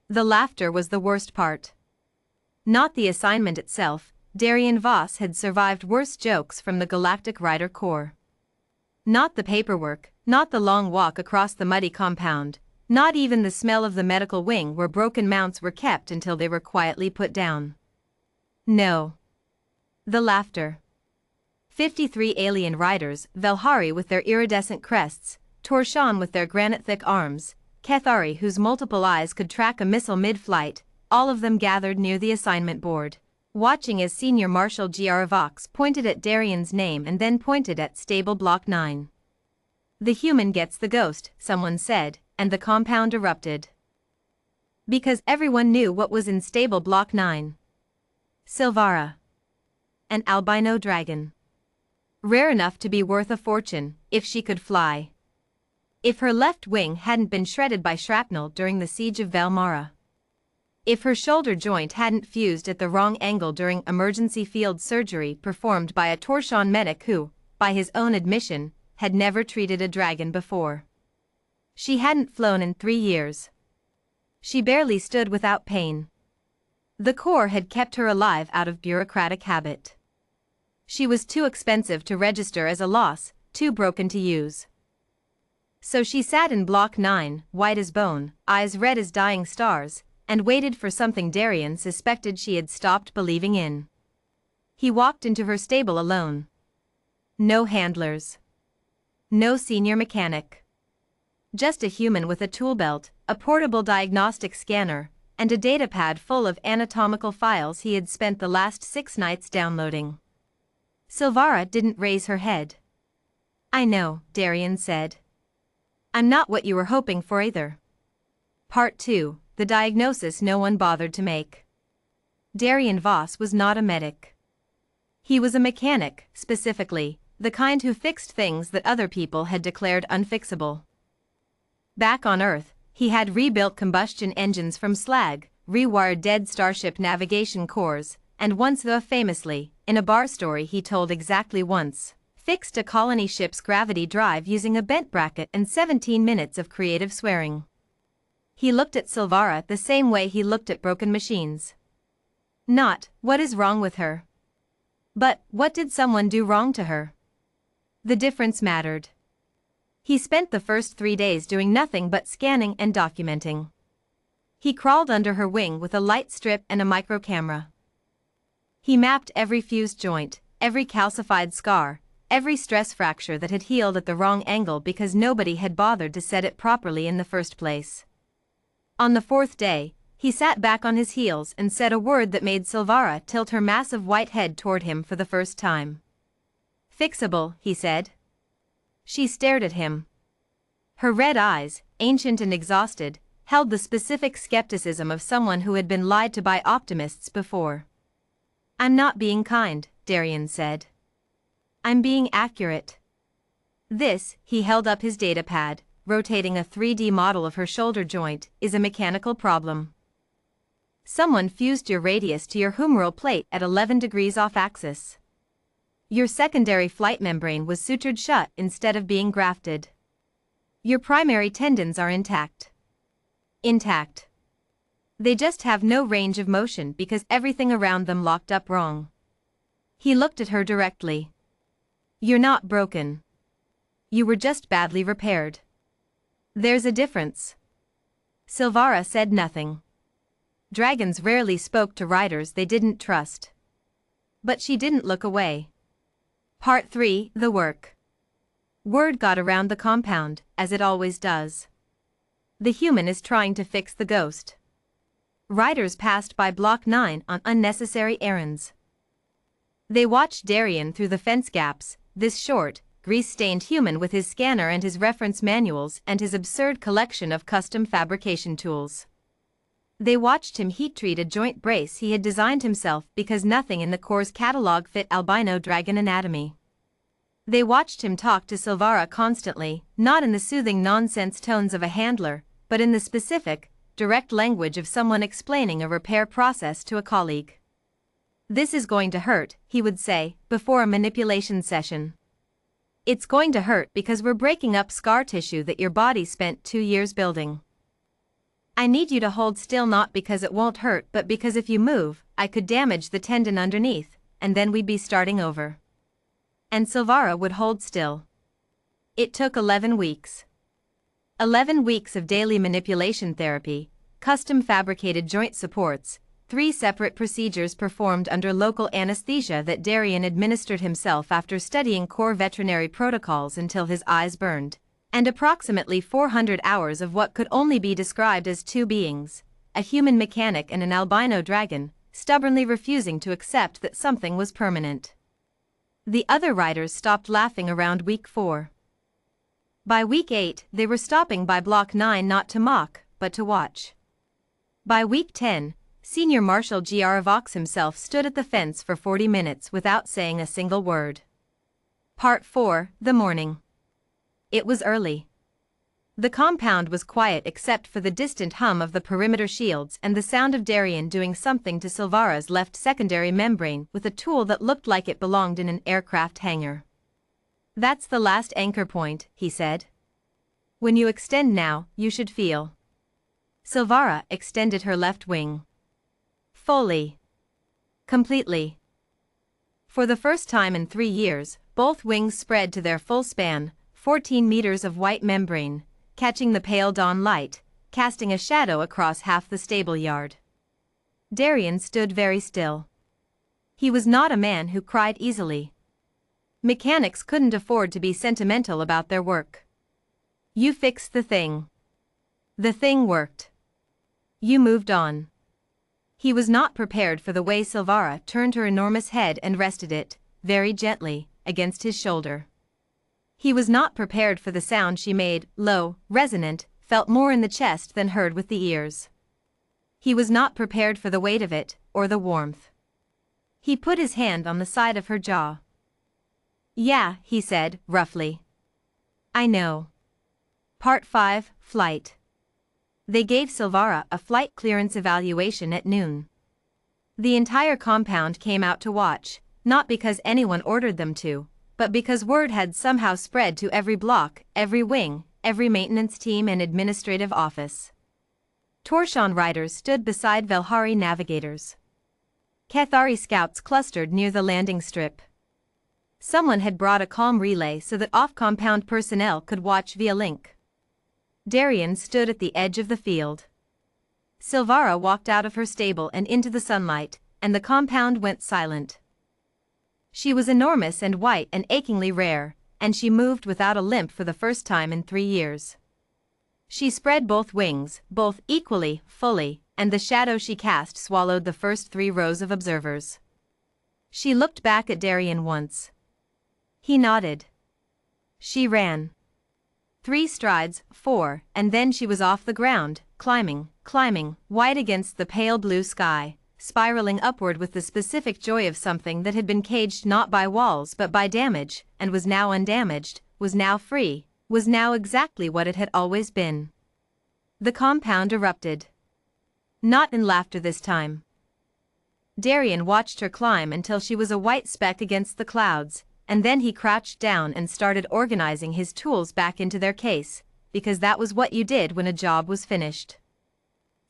The laughter was the worst part. Not the assignment itself. Darien Voss had survived worse jokes from the Galactic Rider Corps. Not the paperwork, not the long walk across the muddy compound, not even the smell of the medical wing where broken mounts were kept until they were quietly put down. No. The laughter. 53 alien riders, Velhari with their iridescent crests, Torshan with their granite-thick arms, Kethari whose multiple eyes could track a missile mid-flight, all of them gathered near the assignment board, watching as Senior Marshal Vox pointed at Darien's name and then pointed at Stable Block 9. "The human gets the ghost," someone said, and the compound erupted. Because everyone knew what was in Stable Block 9. Silvara. An albino dragon. Rare enough to be worth a fortune, if she could fly. If her left wing hadn't been shredded by shrapnel during the siege of Valmara. If her shoulder joint hadn't fused at the wrong angle during emergency field surgery performed by a Torshan medic who, by his own admission, had never treated a dragon before. She hadn't flown in 3 years. She barely stood without pain. The Corps had kept her alive out of bureaucratic habit. She was too expensive to register as a loss, too broken to use. So she sat in Block 9, white as bone, eyes red as dying stars, and waited for something Darien suspected she had stopped believing in. He walked into her stable alone. No handlers. No senior mechanic. Just a human with a tool belt, a portable diagnostic scanner, and a datapad full of anatomical files he had spent the last 6 nights downloading. Silvara didn't raise her head. "I know," Darien said. "I'm not what you were hoping for either." Part 2. The diagnosis no one bothered to make. Darien Voss was not a medic. He was a mechanic, specifically, the kind who fixed things that other people had declared unfixable. Back on Earth, he had rebuilt combustion engines from slag, rewired dead starship navigation cores, and once though famously, in a bar story he told exactly once, fixed a colony ship's gravity drive using a bent bracket and 17 minutes of creative swearing. He looked at Silvara the same way he looked at broken machines. Not, "What is wrong with her?" but, "What did someone do wrong to her?" The difference mattered. He spent the first 3 days doing nothing but scanning and documenting. He crawled under her wing with a light strip and a micro camera. He mapped every fused joint, every calcified scar, every stress fracture that had healed at the wrong angle because nobody had bothered to set it properly in the first place. On the 4th day, he sat back on his heels and said a word that made Silvara tilt her massive white head toward him for the first time. "Fixable," he said. She stared at him. Her red eyes, ancient and exhausted, held the specific skepticism of someone who had been lied to by optimists before. "I'm not being kind," Darien said. "I'm being accurate." This, he held up his datapad, rotating a 3D model of her shoulder joint, is a mechanical problem. Someone fused your radius to your humeral plate at 11 degrees off axis. Your secondary flight membrane was sutured shut instead of being grafted. Your primary tendons are intact. Intact. They just have no range of motion because everything around them locked up wrong. He looked at her directly. "You're not broken. You were just badly repaired. There's a difference." Silvara said nothing. Dragons rarely spoke to riders they didn't trust. But she didn't look away. Part 3. The work. Word got around the compound, as it always does. The human is trying to fix the ghost. Riders passed by Block 9 on unnecessary errands. They watched Darien through the fence gaps, this short, grease-stained human with his scanner and his reference manuals and his absurd collection of custom fabrication tools. They watched him heat-treat a joint brace he had designed himself because nothing in the Corps' catalog fit albino dragon anatomy. They watched him talk to Silvara constantly, not in the soothing nonsense tones of a handler, but in the specific, direct language of someone explaining a repair process to a colleague. "This is going to hurt," he would say, before a manipulation session. "It's going to hurt because we're breaking up scar tissue that your body spent 2 years building." I need you to hold still, not because it won't hurt but because if you move, I could damage the tendon underneath, and then we'd be starting over. And Silvara would hold still. It took 11 weeks. 11 weeks of daily manipulation therapy, custom fabricated joint supports, 3 separate procedures performed under local anesthesia that Darian administered himself after studying core veterinary protocols until his eyes burned, and approximately 400 hours of what could only be described as two beings, a human mechanic and an albino dragon, stubbornly refusing to accept that something was permanent. The other riders stopped laughing around week 4. By week 8, they were stopping by block 9 not to mock, but to watch. By week 10, Senior Marshal Vox himself stood at the fence for 40 minutes without saying a single word. Part 4, The Morning. It was early. The compound was quiet except for the distant hum of the perimeter shields and the sound of Darian doing something to Silvara's left secondary membrane with a tool that looked like it belonged in an aircraft hangar. That's the last anchor point, he said. When you extend now, you should feel. Silvara extended her left wing. Fully. Completely. For the first time in 3 years, both wings spread to their full span, 14 meters of white membrane, catching the pale dawn light, casting a shadow across half the stable yard. Darian stood very still. He was not a man who cried easily. Mechanics couldn't afford to be sentimental about their work. You fixed the thing. The thing worked. You moved on. He was not prepared for the way Silvara turned her enormous head and rested it, very gently, against his shoulder. He was not prepared for the sound she made, low, resonant, felt more in the chest than heard with the ears. He was not prepared for the weight of it, or the warmth. He put his hand on the side of her jaw. Yeah, he said, roughly. I know. Part 5, Flight. They gave Silvara a flight clearance evaluation at noon. The entire compound came out to watch, not because anyone ordered them to, but because word had somehow spread to every block, every wing, every maintenance team and administrative office. Torshan riders stood beside Velhari navigators. Cathari scouts clustered near the landing strip. Someone had brought a comm relay so that off-compound personnel could watch via link. Darian stood at the edge of the field. Silvara walked out of her stable and into the sunlight, and the compound went silent. She was enormous and white and achingly rare, and she moved without a limp for the first time in 3 years. She spread both wings, both equally, fully, and the shadow she cast swallowed the first 3 rows of observers. She looked back at Darian once. He nodded. She ran. 3 strides, 4, and then she was off the ground, climbing, white against the pale blue sky, spiraling upward with the specific joy of something that had been caged not by walls but by damage, and was now undamaged, was now free, was now exactly what it had always been. The compound erupted. Not in laughter this time. Darian watched her climb until she was a white speck against the clouds, and then he crouched down and started organizing his tools back into their case, because that was what you did when a job was finished.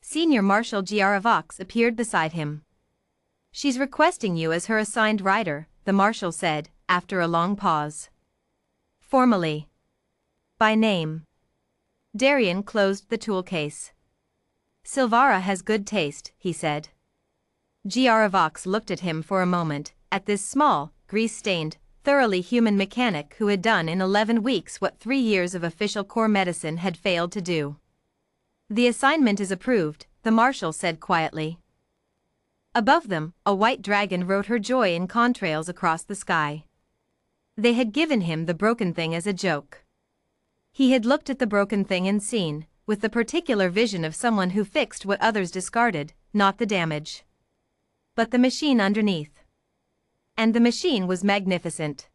Senior Marshal Vox appeared beside him. She's requesting you as her assigned rider, the Marshal said, after a long pause. Formally. By name. Darian closed the tool case. Silvara has good taste, he said. Vox looked at him for a moment, at this small, grease-stained, thoroughly human mechanic who had done in 11 weeks what 3 years of official core medicine had failed to do. The assignment is approved, the Marshal said quietly. Above them, a white dragon rode her joy in contrails across the sky. They had given him the broken thing as a joke. He had looked at the broken thing and seen, with the particular vision of someone who fixed what others discarded, not the damage, but the machine underneath. And the machine was magnificent.